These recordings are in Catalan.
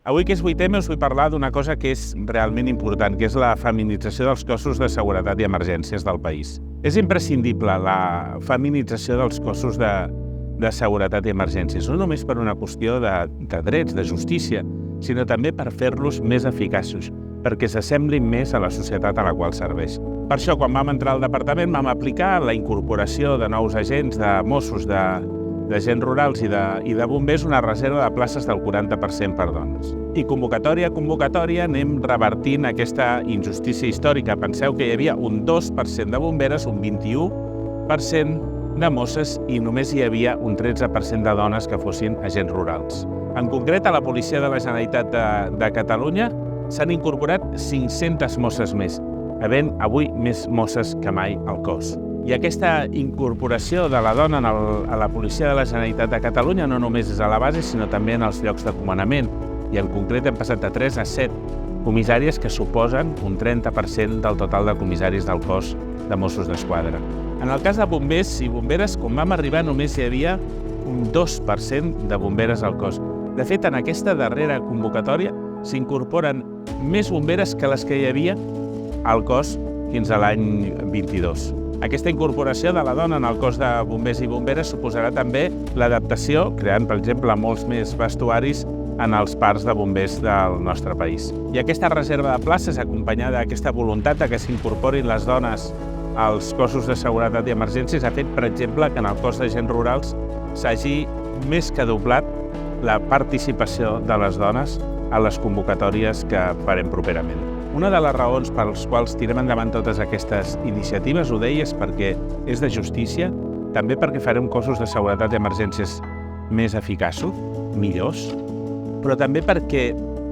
Avui, que és 8M, us vull parlar d'una cosa que és realment important, que és la feminització dels cossos de seguretat i emergències del país. És imprescindible la feminització dels cossos de seguretat i emergències, no només per una qüestió de drets, de justícia, sinó també per fer-los més eficaços, perquè s'assemblin més a la societat a la qual serveix. Per això, quan vam entrar al departament, vam aplicar la incorporació de nous agents, de Mossos, d'agents rurals i de bombers, una reserva de places del 40% per dones. I convocatòria a convocatòria anem revertint aquesta injustícia històrica. Penseu que hi havia un 2% de bomberes, un 21% de Mosses i només hi havia un 13% de dones que fossin agents rurals. En concret, a la Policia de la Generalitat de Catalunya s'han incorporat 500 Mosses més, havent avui més Mosses que mai al cos. I aquesta incorporació de la dona a la Policia de la Generalitat de Catalunya no només és a la base, sinó també en els llocs de comandament. I en concret hem passat de 3 a 7 comissàries que suposen un 30% del total de comissaris del cos de Mossos d'Esquadra. En el cas de bombers i bomberes, quan vam arribar, només hi havia un 2% de bomberes al cos. De fet, en aquesta darrera convocatòria s'incorporen més bomberes que les que hi havia al cos fins a l'any 22. Aquesta incorporació de la dona en el cos de bombers i bomberes suposarà també l'adaptació, creant, per exemple, molts més vestuaris en els parcs de bombers del nostre país. I aquesta reserva de places, acompanyada d'aquesta voluntat que s'incorporin les dones als cossos de seguretat i emergències, ha fet, per exemple, que en el cos d'agents rurals s'hagi més que doblat la participació de les dones a les convocatòries que farem properament. Una de les raons per les quals tirem endavant totes aquestes iniciatives, ho deia, és perquè és de justícia, també perquè farem cossos de seguretat i emergències més eficaços, millors, però també perquè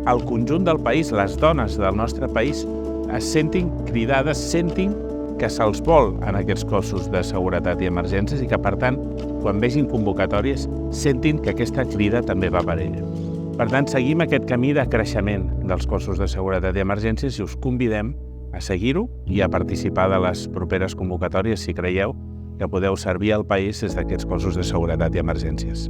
el conjunt del país, les dones del nostre país, es sentin cridades, sentin que se'ls vol en aquests cossos de seguretat i emergències i que, per tant, quan vegin convocatòries, sentin que aquesta crida també va per ella. Per tant, seguim aquest camí de creixement dels cossos de seguretat i emergències i us convidem a seguir-ho i a participar de les properes convocatòries si creieu que podeu servir al país des d'aquests cossos de seguretat i emergències.